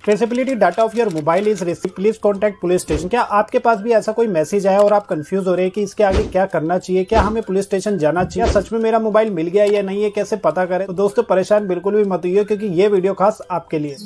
Traceability data of your mobile is received, please contact police station. क्या आपके पास भी ऐसा कोई मैसेज आया और आप कंफ्यूज हो रहे हैं कि इसके आगे क्या करना चाहिए, क्या हमें पुलिस स्टेशन जाना चाहिए, सच में मेरा मोबाइल मिल गया या नहीं है, कैसे पता करें? तो दोस्तों परेशान बिल्कुल भी मत होइए, क्योंकि ये वीडियो खास आपके लिए।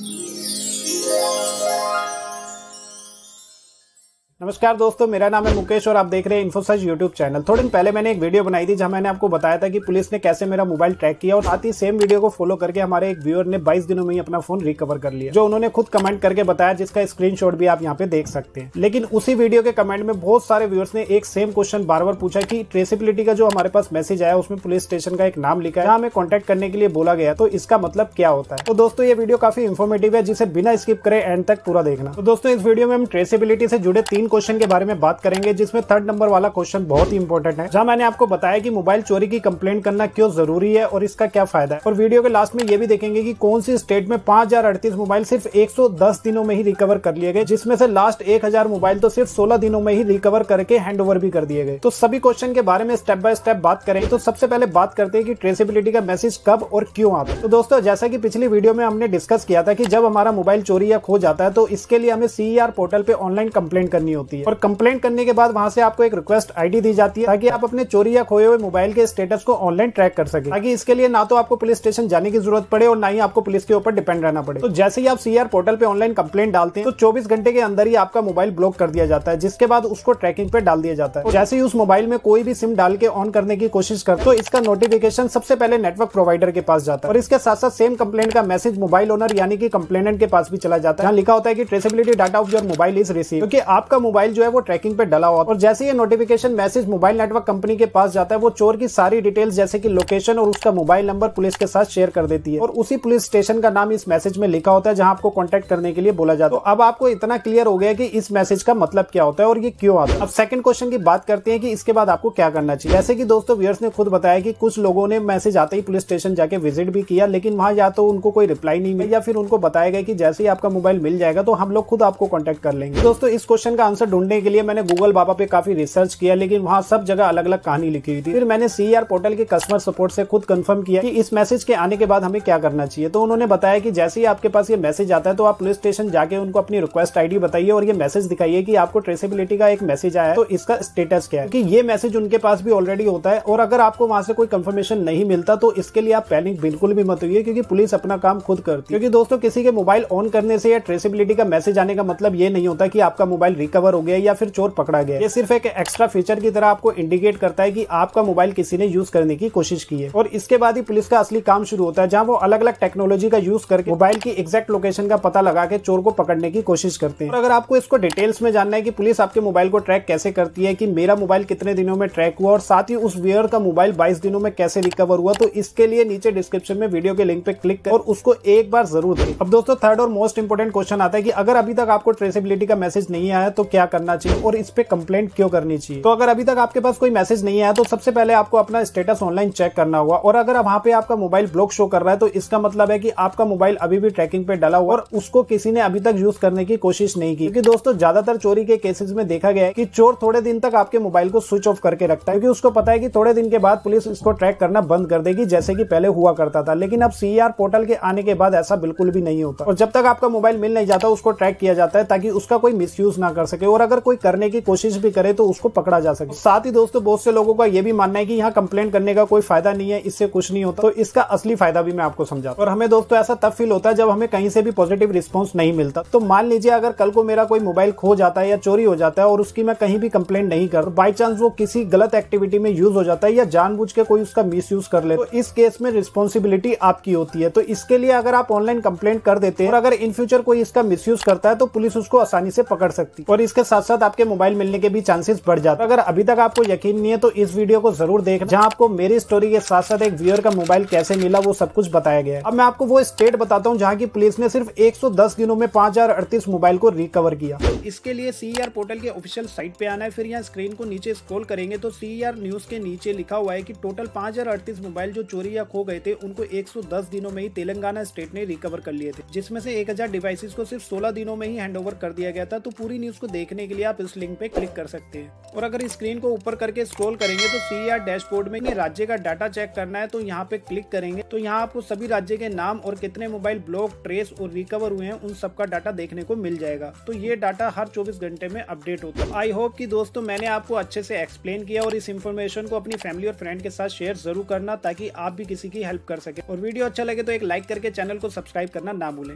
नमस्कार दोस्तों, मेरा नाम है मुकेश और आप देख रहे हैं इन्फोसर्च यूट्यूब चैनल। थोड़े दिन पहले मैंने एक वीडियो बनाई थी जहां मैंने आपको बताया था कि पुलिस ने कैसे मेरा मोबाइल ट्रैक किया, और साथ ही सेम वीडियो को फॉलो करके हमारे एक व्यूअर ने 22 दिनों में ही अपना फोन रिकवर कर लिया, जो उन्होंने खुद कमेंट करके बताया, जिसका स्क्रीनशॉट भी आप यहाँ पे देख सकते हैं। लेकिन उसी वीडियो के कमेंट में बहुत सारे व्यूअर्स ने एक सेम क्वेश्चन बार बार पूछा कि ट्रेसेबिलिटी का जो हमारे पास मैसेज आया उसमें पुलिस स्टेशन का एक नाम लिखा है, जहाँ हमें कॉन्टैक्ट करने के लिए बोला गया, तो इसका मतलब क्या होता है। तो दोस्तों ये वीडियो काफी इन्फॉर्मेटिव है, जिसे बिना स्किप करे एंड तक पूरा देखना। तो दोस्तों इस वीडियो में हम ट्रेसेबिलिटी से जुड़े 3 क्वेश्चन के बारे में बात करेंगे, जिसमें 3rd नंबर वाला क्वेश्चन बहुत ही इंपॉर्टेंट है, जहां मैंने आपको बताया कि मोबाइल चोरी की कंप्लेंट करना क्यों जरूरी है और इसका क्या फायदा है। और वीडियो के लास्ट में ये भी देखेंगे कि कौन सी स्टेट में 5038 मोबाइल सिर्फ 110 दिनों में ही रिकवर कर लिए गए, जिसमें से लास्ट 1000 मोबाइल तो सिर्फ 16 दिनों में ही रिकवर करके हैंडओवर भी कर दिए गए। तो सभी क्वेश्चन के बारे में स्टेप बाय स्टेप बात करें। तो सबसे पहले बात करते हैं कि ट्रेसेबिलिटी का मैसेज कब और क्यों आता है। तो दोस्तों जैसा कि पिछली वीडियो में हमने डिस्कस किया था कि जब हमारा मोबाइल चोरी या खो जाता है तो इसके लिए हमें CER पोर्टल पे ऑनलाइन कंप्लेंट करनी होती है, और कंप्लेंट करने के बाद वहां से आपको एक रिक्वेस्ट आईडी दी जाती है ताकि आप अपने चोरी या खोए हुए मोबाइल के स्टेटस को ऑनलाइन ट्रैक कर सके, ताकि इसके लिए ना तो आपको पुलिस स्टेशन जाने की जरूरत पड़े और ना ही आपको पुलिस के ऊपर डिपेंड रहना पड़े। तो जैसे ही आप CER पोर्टल पे ऑनलाइन कंप्लेंट डालते हैं तो 24 घंटे के अंदर ही आपका मोबाइल ब्लॉक कर दिया जाता है, जिसके बाद उसको ट्रैकिंग पे डाल दिया जाता है। और जैसे ही उस मोबाइल में कोई भी सिम डाल के ऑन करने की कोशिश कर तो इसका नोटिफिकेशन सबसे पहले नेटवर्क प्रोवाइडर के पास जाता है, और इसके साथ साथ सेम कंप्लेंट का मैसेज मोबाइल ओनर यानी कि कंप्लेनेंट के पास भी चला जाता है, जहां लिखा होता है कि traceability data of your mobile is receive, क्योंकि आपका मोबाइल जो है वो ट्रैकिंग पे डला हुआ। और जैसे ये notification message mobile network company के पास जाता है, वो चोर की सारी डिटेल्स जैसे कि लोकेशन और उसका मोबाइल नंबर पुलिस के साथ शेयर कर देती है, और उसी पुलिस स्टेशन का नाम इस मैसेज में लिखा होता है जहां आपको कांटेक्ट करने के लिए बोला जाता है। तो अब आपको इतना क्लियर हो गया कि इस मैसेज का मतलब क्या होता है और ये क्यों आता है। अब सेकंड क्वेश्चन की बात करते हैं कि इसके बाद आपको क्या करना चाहिए। जैसे कि दोस्तों व्यूअर्स ने खुद बताया कि कुछ लोगों ने मैसेज आते ही पुलिस स्टेशन जाके विजिट भी किया, लेकिन वहां या तो उनको कोई रिप्लाई नहीं मिला या फिर उनको बताया गया कि जैसे ही आपका मोबाइल मिल जाएगा तो हम लोग खुद आपको कांटेक्ट कर लेंगे। दोस्तों इस क्वेश्चन का आंसर ढूंढने के लिए मैंने गूगल बाबा पे काफी रिसर्च किया, लेकिन वहां सब जगह अलग अलग कहानी लिखी हुई थी। फिर मैंने CER पोर्टल के कस्टमर सपोर्ट से खुद कंफर्म किया कि इस मैसेज के आने के बाद हमें क्या करना चाहिए। तो उन्होंने बताया कि जैसे ही आपके पास ये मैसेज आता है तो आप पुलिस स्टेशन जाके उनको अपनी रिक्वेस्ट आईडी बताइए और ये मैसेज दिखाइए कि आपको ट्रेसेबिलिटी का एक मैसेज आया है, तो इसका स्टेटस क्या है, कि ये मैसेज उनके पास भी ऑलरेडी होता है। और अगर आपको वहां से कोई कंफर्मेशन नहीं मिलता तो इसके लिए आप पैनिक बिल्कुल भी मत होइए, क्योंकि पुलिस अपना काम खुद करती है। क्योंकि दोस्तों किसी के मोबाइल ऑन करने से या ट्रेसेबिलिटी का मैसेज आने का मतलब ये नहीं होता कि आपका मोबाइल रिकवर हो गया या फिर चोर पकड़ा गया। ये सिर्फ एक एक्स्ट्रा फीचर की तरह आपको इंडिकेट करता है कि आपका मोबाइल किसी ने यूज करने की कोशिश की है, और इसके बाद ही पुलिस का असली काम शुरू होता है, जहां वो अलग अलग टेक्नोलॉजी का यूज करके मोबाइल की एग्जैक्ट लोकेशन का पता लगा के चोर को पकड़ने की कोशिश करते हैं। और अगर आपको इसको डिटेल्स में जानना है कि पुलिस आपके मोबाइल को ट्रैक कैसे करती है, कि मेरा मोबाइल कितने दिनों में ट्रैक हुआ और साथ ही उस वेयर का मोबाइल 22 दिनों में कैसे रिकवर हुआ, तो इसके लिए नीचे डिस्क्रिप्शन में वीडियो के लिंक पे क्लिक कर और उसको एक बार जरूर देखें। अब दोस्तों 3rd और मोस्ट इंपोर्टेंट क्वेश्चन आता है कि अगर अभी तक आपको ट्रेसेबिलिटी का मैसेज नहीं आया तो क्या करना चाहिए और इस पे कंप्लेंट क्यों करनी चाहिए। तो अगर अभी तक आपके पास कोई मैसेज नहीं आया तो सबसे पहले आपको अपना स्टेटस ऑनलाइन चेक करना होगा, और अगर वहां पे आपका मोबाइल ब्लॉक शो कर रहा है तो इसका मतलब है कि आपका मोबाइल अभी भी ट्रैकिंग पे डला हुआ और उसको किसी ने अभी तक यूज करने की कोशिश नहीं की। क्योंकि दोस्तों ज्यादातर चोरी के केसेस में देखा गया है कि चोर थोड़े दिन तक आपके मोबाइल को स्विच ऑफ करके रखता है, क्योंकि उसको पता है कि थोड़े दिन के बाद पुलिस इसको ट्रैक करना बंद कर देगी, जैसे कि पहले हुआ करता था। लेकिन अब CER पोर्टल के आने के बाद ऐसा बिल्कुल भी नहीं होता, और जब तक आपका मोबाइल मिल नहीं जाता उसको ट्रैक किया जाता है ताकि उसका कोई मिसयूज ना कर सके, और अगर कोई करने की कोशिश भी करे तो उसको पकड़ा जा सके। साथ ही दोस्तों बहुत से लोगों का यह भी मानना है कि यहाँ कंप्लेंट करने का कोई फायदा नहीं है, इससे कुछ नहीं होता। तो इसका असली फायदा भी मैं आपको समझाता हूं। और हमें दोस्तों ऐसा तब फील होता है जब हमें कहीं से भी पॉजिटिव रिस्पांस नहीं मिलता। तो मान लीजिए अगर कल को मेरा कोई मोबाइल खो जाता है या चोरी हो जाता है और उसकी मैं कहीं भी कंप्लेंट नहीं कर, बाई चांस वो किसी गलत एक्टिविटी में यूज हो जाता है या जानबूझ के कोई उसका मिसयूज कर ले, तो इस केस में रिस्पॉन्सिबिलिटी आपकी होती है। तो इसके लिए अगर आप ऑनलाइन कंप्लेंट कर देते हैं और अगर इन फ्यूचर कोई इसका मिसयूज करता है तो पुलिस उसको आसानी से पकड़ सकती है, और इसके साथ साथ आपके मोबाइल मिलने के भी चांसेस बढ़ जाते हैं। अगर अभी तक आपको यकीन नहीं है तो इस वीडियो को जरूर देखना, जहां आपको मेरी स्टोरी के साथ साथ एक व्यूअर का मोबाइल कैसे मिला वो सब कुछ बताया गया है। अब मैं आपको वो स्टेट बताता हूँ जहाँ की पुलिस ने सिर्फ 110 दिनों में 5038 मोबाइल को रिकवर किया। तो इसके लिए CER पोर्टल के ऑफिशियल साइट पे आना है, फिर यहाँ स्क्रीन को नीचे स्क्रॉल करेंगे तो CER न्यूज के नीचे लिखा हुआ है कि टोटल 5038 मोबाइल जो चोरी या खो गए थे उनको 110 दिनों में ही तेलंगाना स्टेट ने रिकवर कर लिए थे, जिसमें से 1000 डिवाइसेस को सिर्फ 16 दिनों में ही हैंडओवर कर दिया गया था। तो पूरी न्यूज को देखने के लिए आप इस लिंक पे क्लिक कर सकते हैं। और अगर स्क्रीन को ऊपर करके स्क्रॉल करेंगे तो CER डैशबोर्ड में राज्य का डाटा चेक करना है तो यहाँ पे क्लिक करेंगे तो यहाँ आपको सभी राज्य के नाम और कितने मोबाइल ब्लॉक, ट्रेस और रिकवर हुए हैं उन सबका डाटा देखने को मिल जाएगा। तो ये डाटा हर 24 घंटे में अपडेट होता है। आई होप कि दोस्तों मैंने आपको अच्छे से एक्सप्लेन किया और इस इन्फॉर्मेशन को अपनी फैमिली और फ्रेंड के साथ शेयर जरूर करना ताकि आप भी किसी की हेल्प कर सके। और वीडियो अच्छा लगे तो एक लाइक करके चैनल को सब्सक्राइब करना ना भूलें।